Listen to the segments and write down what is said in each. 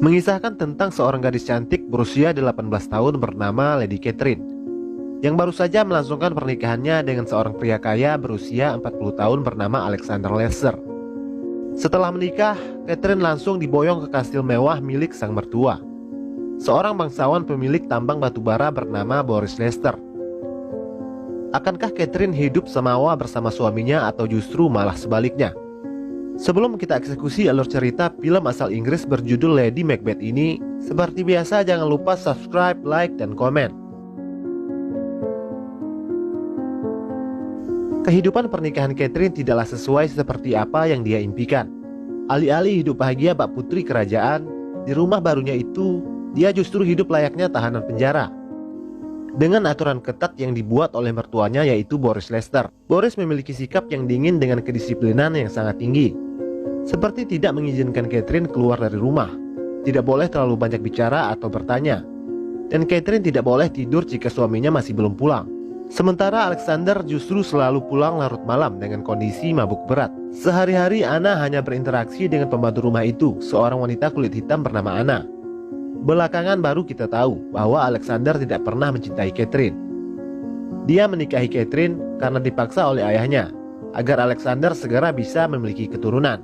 mengisahkan tentang seorang gadis cantik berusia 18 tahun bernama Lady Catherine, yang baru saja melangsungkan pernikahannya dengan seorang pria kaya berusia 40 tahun bernama Alexander Lester. Setelah menikah, Catherine langsung diboyong ke kastil mewah milik sang mertua, seorang bangsawan pemilik tambang batubara bernama Boris Lester. Akankah Catherine hidup semawa bersama suaminya atau justru malah sebaliknya? Sebelum kita eksekusi alur cerita film asal Inggris berjudul Lady Macbeth ini, seperti biasa jangan lupa subscribe, like, dan komen. Kehidupan pernikahan Catherine tidaklah sesuai seperti apa yang dia impikan. Alih-alih hidup bahagia bak putri kerajaan, di rumah barunya itu, dia justru hidup layaknya tahanan penjara. Dengan aturan ketat yang dibuat oleh mertuanya yaitu Boris Lester. Boris memiliki sikap yang dingin dengan kedisiplinan yang sangat tinggi. Seperti tidak mengizinkan Catherine keluar dari rumah, tidak boleh terlalu banyak bicara atau bertanya, dan Catherine tidak boleh tidur jika suaminya masih belum pulang. Sementara Alexander justru selalu pulang larut malam dengan kondisi mabuk berat. Sehari-hari Anna hanya berinteraksi dengan pembantu rumah itu, seorang wanita kulit hitam bernama Anna. Belakangan baru kita tahu bahwa Alexander tidak pernah mencintai Catherine. Dia menikahi Catherine karena dipaksa oleh ayahnya, agar Alexander segera bisa memiliki keturunan.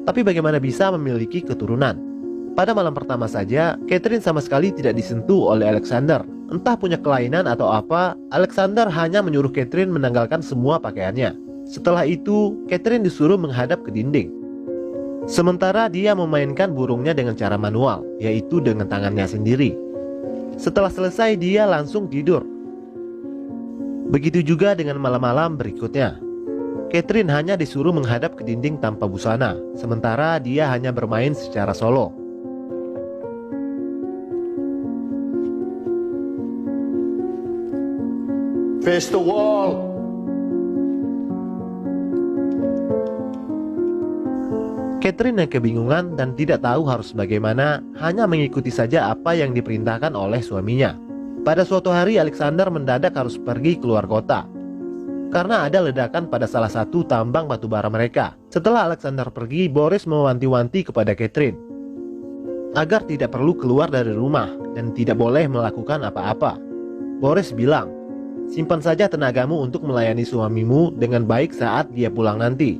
Tapi bagaimana bisa memiliki keturunan? Pada malam pertama saja, Catherine sama sekali tidak disentuh oleh Alexander. Entah punya kelainan atau apa, Alexander hanya menyuruh Catherine menanggalkan semua pakaiannya. Setelah itu, Catherine disuruh menghadap ke dinding. Sementara dia memainkan burungnya dengan cara manual, yaitu dengan tangannya sendiri. Setelah selesai, dia langsung tidur. Begitu juga dengan malam-malam berikutnya. Catherine hanya disuruh menghadap ke dinding tanpa busana, sementara dia hanya bermain secara solo. Face the wall. Catherine yang kebingungan dan tidak tahu harus bagaimana, hanya mengikuti saja apa yang diperintahkan oleh suaminya. Pada suatu hari Alexander mendadak harus pergi keluar kota karena ada ledakan pada salah satu tambang batubara mereka. Setelah Alexander pergi, Boris mewanti-wanti kepada Catherine agar tidak perlu keluar dari rumah dan tidak boleh melakukan apa-apa. Boris bilang, simpan saja tenagamu untuk melayani suamimu dengan baik saat dia pulang nanti.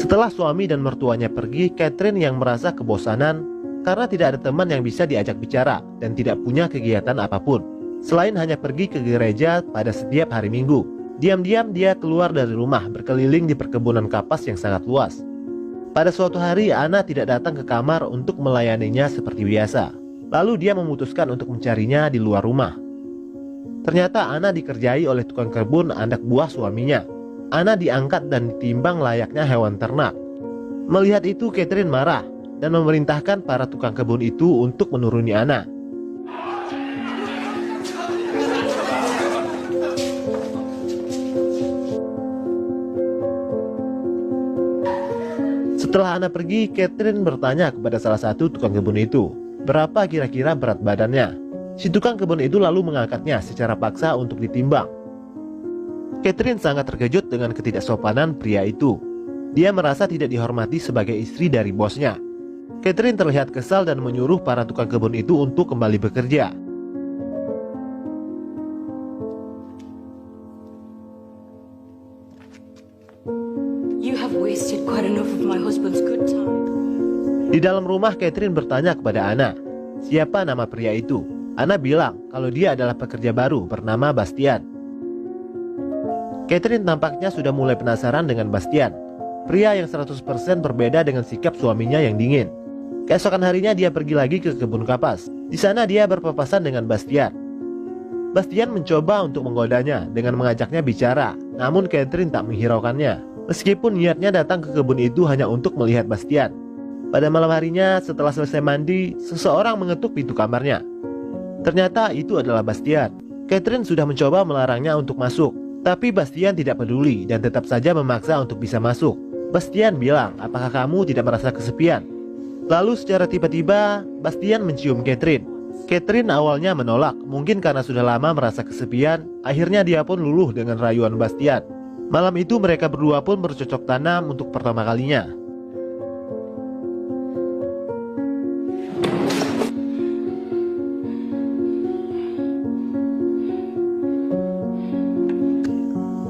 Setelah suami dan mertuanya pergi, Catherine yang merasa kebosanan karena tidak ada teman yang bisa diajak bicara dan tidak punya kegiatan apapun selain hanya pergi ke gereja pada setiap hari Minggu. Diam-diam dia keluar dari rumah, berkeliling di perkebunan kapas yang sangat luas. Pada suatu hari Anna tidak datang ke kamar untuk melayaninya seperti biasa. Lalu dia memutuskan untuk mencarinya di luar rumah. Ternyata Anna dikerjai oleh tukang kebun anak buah suaminya. Anna diangkat dan ditimbang layaknya hewan ternak. Melihat itu Catherine marah dan memerintahkan para tukang kebun itu untuk menuruni Anna. Setelah Anna pergi, Catherine bertanya kepada salah satu tukang kebun itu, berapa kira-kira berat badannya. Si tukang kebun itu lalu mengangkatnya secara paksa untuk ditimbang. Catherine sangat terkejut dengan ketidaksopanan pria itu. Dia merasa tidak dihormati sebagai istri dari bosnya. Catherine terlihat kesal dan menyuruh para tukang kebun itu untuk kembali bekerja. You have wasted quite enough of my husband's good time. Di dalam rumah, Catherine bertanya kepada Anna, siapa nama pria itu? Anna bilang kalau dia adalah pekerja baru bernama Bastian. Catherine tampaknya sudah mulai penasaran dengan Bastian, pria yang 100% berbeda dengan sikap suaminya yang dingin. Keesokan harinya dia pergi lagi ke kebun kapas. Di sana dia berpapasan dengan Bastian. Bastian mencoba untuk menggodanya dengan mengajaknya bicara, namun Catherine tak menghiraukannya. Meskipun niatnya datang ke kebun itu hanya untuk melihat Bastian. Pada malam harinya setelah selesai mandi, seseorang mengetuk pintu kamarnya. Ternyata itu adalah Bastian. Catherine sudah mencoba melarangnya untuk masuk, tapi Bastian tidak peduli dan tetap saja memaksa untuk bisa masuk. Bastian bilang, apakah kamu tidak merasa kesepian? Lalu secara tiba-tiba Bastian mencium Catherine. Catherine awalnya menolak, mungkin karena sudah lama merasa kesepian. Akhirnya dia pun luluh dengan rayuan Bastian. Malam itu mereka berdua pun bercocok tanam untuk pertama kalinya.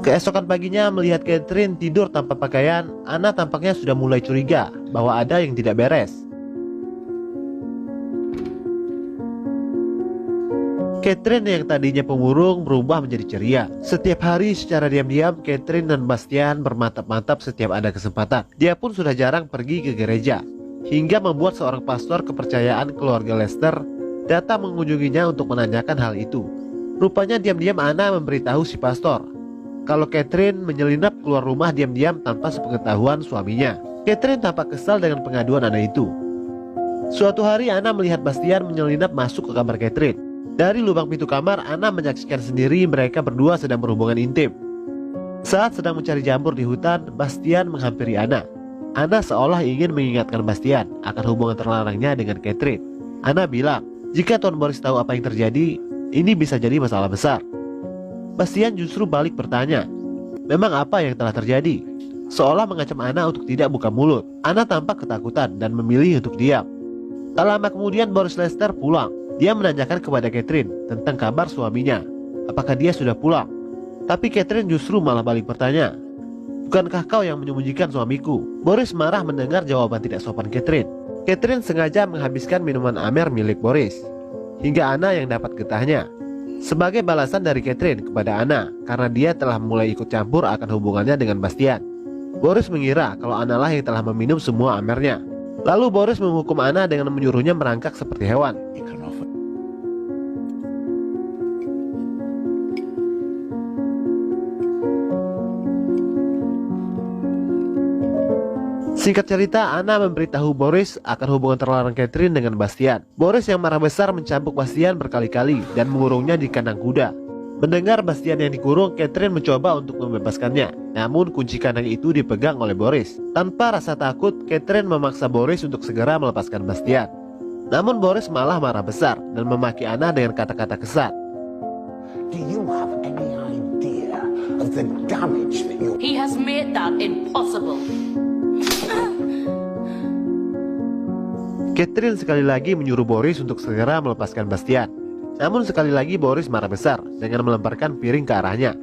Keesokan paginya melihat Catherine tidur tanpa pakaian, Anna tampaknya sudah mulai curiga bahwa ada yang tidak beres. Catherine yang tadinya pemurung berubah menjadi ceria. Setiap hari secara diam-diam Catherine dan Bastian bermantap-mantap setiap ada kesempatan. Dia pun sudah jarang pergi ke gereja, hingga membuat seorang pastor kepercayaan keluarga Lester datang mengunjunginya untuk menanyakan hal itu. Rupanya diam-diam Anna memberitahu si pastor kalau Catherine menyelinap keluar rumah diam-diam tanpa sepengetahuan suaminya. Catherine tampak kesal dengan pengaduan Anna itu. Suatu hari Anna melihat Bastian menyelinap masuk ke kamar Catherine. Dari lubang pintu kamar, Anna menyaksikan sendiri mereka berdua sedang berhubungan intim. Saat sedang mencari jamur di hutan, Bastian menghampiri Anna. Anna seolah ingin mengingatkan Bastian akan hubungan terlarangnya dengan Catherine. Anna bilang, jika Tuan Boris tahu apa yang terjadi, ini bisa jadi masalah besar. Bastian justru balik bertanya, memang apa yang telah terjadi? Seolah mengancam Anna untuk tidak buka mulut. Anna tampak ketakutan dan memilih untuk diam. Tak lama kemudian Boris Lester pulang. Dia menanyakan kepada Catherine tentang kabar suaminya. Apakah dia sudah pulang? Tapi Catherine justru malah balik bertanya, bukankah kau yang menyembunyikan suamiku? Boris marah mendengar jawaban tidak sopan Catherine. Catherine sengaja menghabiskan minuman amer milik Boris, hingga Anna yang dapat getahnya. Sebagai balasan dari Catherine kepada Anna, karena dia telah mulai ikut campur akan hubungannya dengan Bastian. Boris mengira kalau Anna lah yang telah meminum semua amernya. Lalu Boris menghukum Anna dengan menyuruhnya merangkak seperti hewan. Singkat cerita, Anna memberitahu Boris akan hubungan terlarang Catherine dengan Bastian. Boris yang marah besar mencambuk Bastian berkali-kali dan mengurungnya di kandang kuda. Mendengar Bastian yang dikurung, Catherine mencoba untuk membebaskannya. Namun kunci kandang itu dipegang oleh Boris. Tanpa rasa takut, Catherine memaksa Boris untuk segera melepaskan Bastian. Namun Boris malah marah besar dan memaki Anna dengan kata-kata kesat. Do you have any idea of the damage that you... He has made that impossible. Catherine sekali lagi menyuruh Boris untuk segera melepaskan Bastian. Namun sekali lagi Boris marah besar dengan melemparkan piring ke arahnya.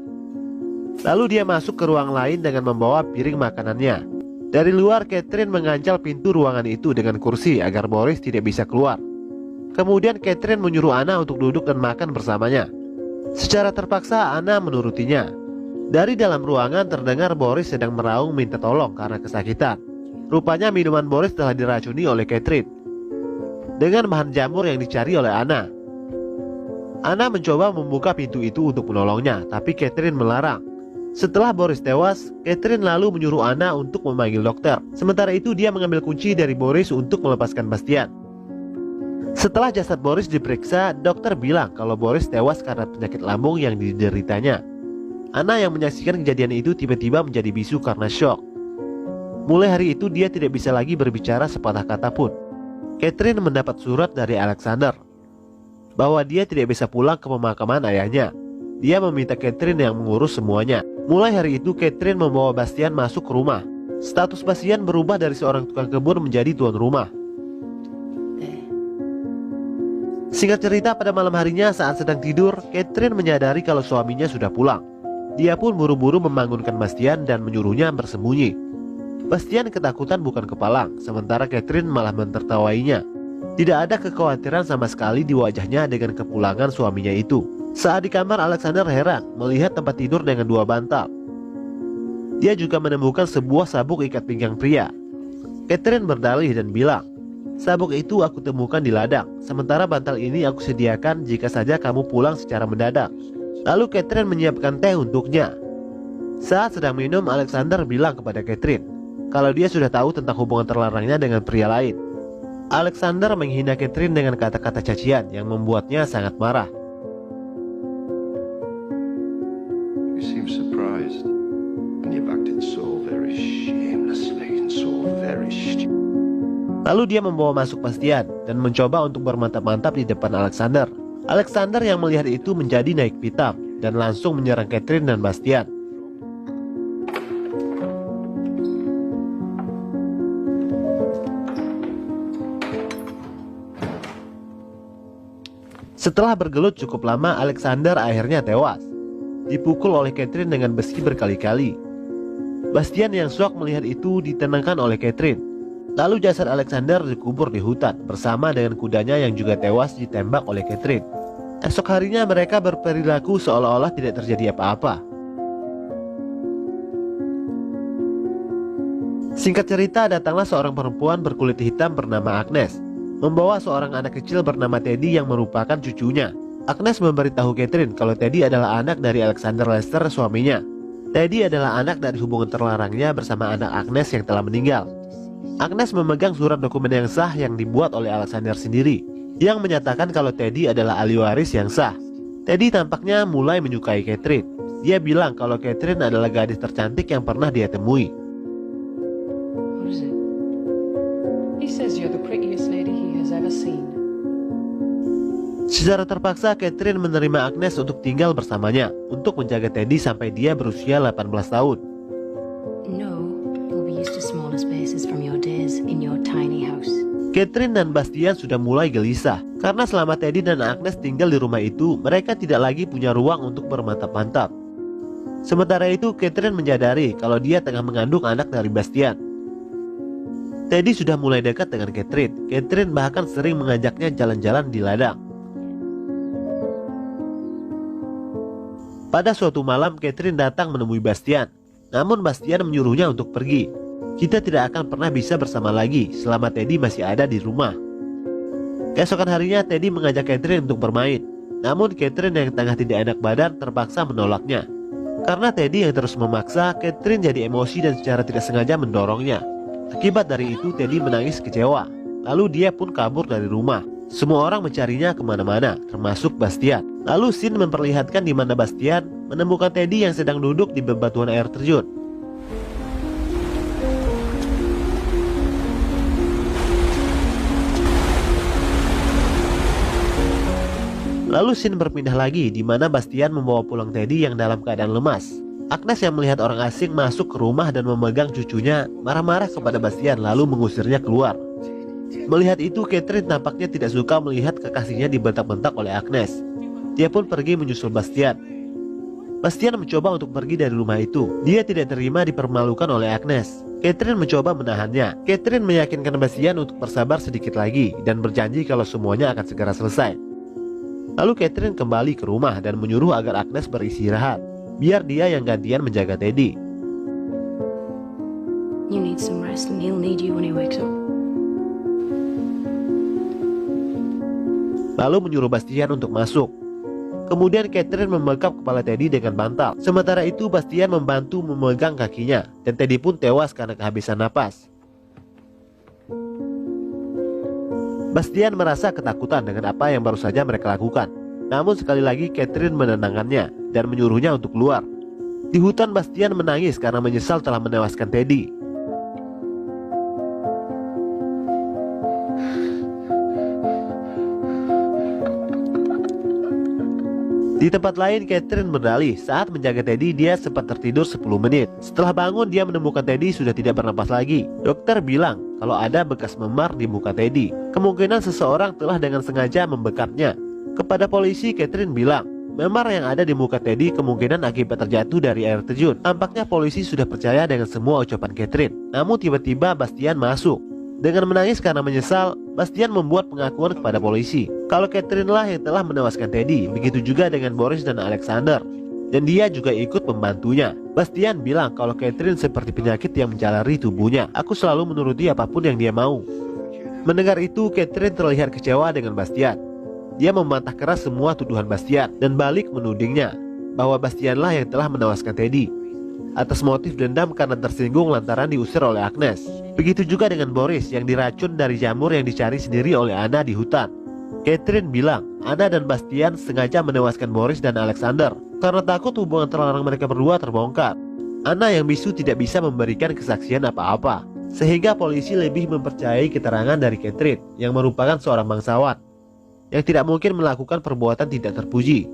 Lalu dia masuk ke ruang lain dengan membawa piring makanannya. Dari luar, Catherine mengancal pintu ruangan itu dengan kursi agar Boris tidak bisa keluar. Kemudian Catherine menyuruh Anna untuk duduk dan makan bersamanya. Secara terpaksa Anna menurutinya. Dari dalam ruangan terdengar Boris sedang meraung minta tolong karena kesakitan. Rupanya minuman Boris telah diracuni oleh Catherine dengan bahan jamur yang dicari oleh Anna. Anna mencoba membuka pintu itu untuk menolongnya, tapi Catherine melarang. Setelah Boris tewas, Catherine lalu menyuruh Anna untuk memanggil dokter. Sementara itu dia mengambil kunci dari Boris untuk melepaskan Bastian. Setelah jasad Boris diperiksa, dokter bilang kalau Boris tewas karena penyakit lambung yang dideritanya. Anna yang menyaksikan kejadian itu tiba-tiba menjadi bisu karena syok. Mulai hari itu dia tidak bisa lagi berbicara sepatah kata pun. Catherine mendapat surat dari Alexander bahwa dia tidak bisa pulang ke pemakaman ayahnya. Dia meminta Catherine yang mengurus semuanya. Mulai hari itu Catherine membawa Bastian masuk ke rumah. Status Bastian berubah dari seorang tukang kebun menjadi tuan rumah. Singkat cerita, pada malam harinya saat sedang tidur, Catherine menyadari kalau suaminya sudah pulang. Dia pun buru-buru membangunkan Bastian dan menyuruhnya bersembunyi. Bastian ketakutan bukan kepalang, sementara Catherine malah mentertawainya. Tidak ada kekhawatiran sama sekali di wajahnya dengan kepulangan suaminya itu. Saat di kamar, Alexander heran melihat tempat tidur dengan 2 bantal. Dia juga menemukan sebuah sabuk ikat pinggang pria. Catherine berdalih dan bilang, sabuk itu aku temukan di ladang, sementara bantal ini aku sediakan jika saja kamu pulang secara mendadak. Lalu Catherine menyiapkan teh untuknya. Saat sedang minum, Alexander bilang kepada Catherine kalau dia sudah tahu tentang hubungan terlarangnya dengan pria lain. Alexander menghina Catherine dengan kata-kata cacian yang membuatnya sangat marah. You seem surprised, and you've acted so very shamelessly and so very stupid. Lalu dia membawa masuk Bastian dan mencoba untuk bermantap-mantap di depan Alexander. Alexander yang melihat itu menjadi naik pitam dan langsung menyerang Catherine dan Bastian. Setelah bergelut cukup lama, Alexander akhirnya tewas, dipukul oleh Catherine dengan besi berkali-kali. Bastian yang syok melihat itu ditenangkan oleh Catherine. Lalu jasad Alexander dikubur di hutan bersama dengan kudanya yang juga tewas ditembak oleh Catherine. Esok harinya mereka berperilaku seolah-olah tidak terjadi apa-apa. Singkat cerita, datanglah seorang perempuan berkulit hitam bernama Agnes, membawa seorang anak kecil bernama Teddy yang merupakan cucunya. Agnes memberitahu Catherine kalau Teddy adalah anak dari Alexander Lester, suaminya. Teddy adalah anak dari hubungan terlarangnya bersama anak Agnes yang telah meninggal. Agnes memegang surat dokumen yang sah yang dibuat oleh Alexander sendiri, yang menyatakan kalau Teddy adalah ahli waris yang sah. Teddy tampaknya mulai menyukai Catherine. Dia bilang kalau Catherine adalah gadis tercantik yang pernah dia temui. What is it? He says you're the prettiest lady he has ever seen. Secara terpaksa, Catherine menerima Agnes untuk tinggal bersamanya untuk menjaga Teddy sampai dia berusia 18 tahun. No, you'll be used to smaller spaces from your days in your tiny house. Catherine dan Bastian sudah mulai gelisah karena selama Teddy dan Agnes tinggal di rumah itu, mereka tidak lagi punya ruang untuk bermantap-mantap. Sementara itu, Catherine menyadari kalau dia tengah mengandung anak dari Bastian. Teddy sudah mulai dekat dengan Catherine. Catherine bahkan sering mengajaknya jalan-jalan di ladang. Pada suatu malam, Catherine datang menemui Bastian. Namun Bastian menyuruhnya untuk pergi. Kita tidak akan pernah bisa bersama lagi selama Teddy masih ada di rumah. Keesokan harinya, Teddy mengajak Catherine untuk bermain. Namun Catherine yang tengah tidak enak badan terpaksa menolaknya. Karena Teddy yang terus memaksa, Catherine jadi emosi dan secara tidak sengaja mendorongnya. Akibat dari itu, Teddy menangis kecewa. Lalu dia pun kabur dari rumah. Semua orang mencarinya kemana-mana, termasuk Bastian. Lalu scene memperlihatkan di mana Bastian menemukan Teddy yang sedang duduk di bebatuan air terjun. Lalu scene berpindah lagi di mana Bastian membawa pulang Teddy yang dalam keadaan lemas. Agnes yang melihat orang asing masuk ke rumah dan memegang cucunya, marah-marah kepada Bastian lalu mengusirnya keluar. Melihat itu, Catherine tampaknya tidak suka melihat kekasihnya dibentak-bentak oleh Agnes. Dia pun pergi menyusul Bastian. Bastian mencoba untuk pergi dari rumah itu. Dia tidak terima dipermalukan oleh Agnes. Catherine mencoba menahannya. Catherine meyakinkan Bastian untuk bersabar sedikit lagi dan berjanji kalau semuanya akan segera selesai. Lalu Catherine kembali ke rumah dan menyuruh agar Agnes beristirahat, biar dia yang gantian menjaga Teddy. You need some rest and he'll need you when he wakes up. Lalu menyuruh Bastian untuk masuk. Kemudian Catherine membekap kepala Teddy dengan bantal. Sementara itu Bastian membantu memegang kakinya, dan Teddy pun tewas karena kehabisan napas. Bastian merasa ketakutan dengan apa yang baru saja mereka lakukan. Namun sekali lagi Catherine menenangkannya dan menyuruhnya untuk keluar. Di hutan, Bastian menangis karena menyesal telah menewaskan Teddy. Di tempat lain, Catherine berdalih saat menjaga Teddy dia sempat tertidur 10 menit. Setelah bangun, dia menemukan Teddy sudah tidak bernapas lagi. Dokter bilang kalau ada bekas memar di muka Teddy. Kemungkinan seseorang telah dengan sengaja membekapnya. Kepada polisi, Catherine bilang memar yang ada di muka Teddy kemungkinan akibat terjatuh dari air terjun. Tampaknya polisi sudah percaya dengan semua ucapan Catherine. Namun tiba-tiba Bastian masuk. Dengan menangis karena menyesal, Bastian membuat pengakuan kepada polisi kalau Catherine lah yang telah menewaskan Teddy. Begitu juga dengan Boris dan Alexander, dan dia juga ikut membantunya. Bastian bilang kalau Catherine seperti penyakit yang menjalari tubuhnya. Aku selalu menuruti apapun yang dia mau. Mendengar itu, Catherine terlihat kecewa dengan Bastian. Dia membantah keras semua tuduhan Bastian dan balik menudingnya bahwa Bastian lah yang telah menewaskan Teddy atas motif dendam karena tersinggung lantaran diusir oleh Agnes. Begitu juga dengan Boris yang diracun dari jamur yang dicari sendiri oleh Anna di hutan. Catherine bilang Anna dan Bastian sengaja menewaskan Boris dan Alexander karena takut hubungan terlarang mereka berdua terbongkar. Anna yang bisu tidak bisa memberikan kesaksian apa-apa. Sehingga polisi lebih mempercayai keterangan dari Catherine yang merupakan seorang bangsawan yang tidak mungkin melakukan perbuatan tidak terpuji.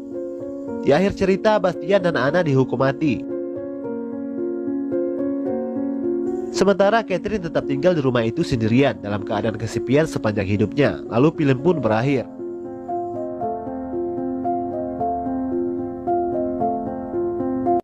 Di akhir cerita, Bastian dan Anna dihukum mati. Sementara Catherine tetap tinggal di rumah itu sendirian dalam keadaan kesepian sepanjang hidupnya. Lalu film pun berakhir.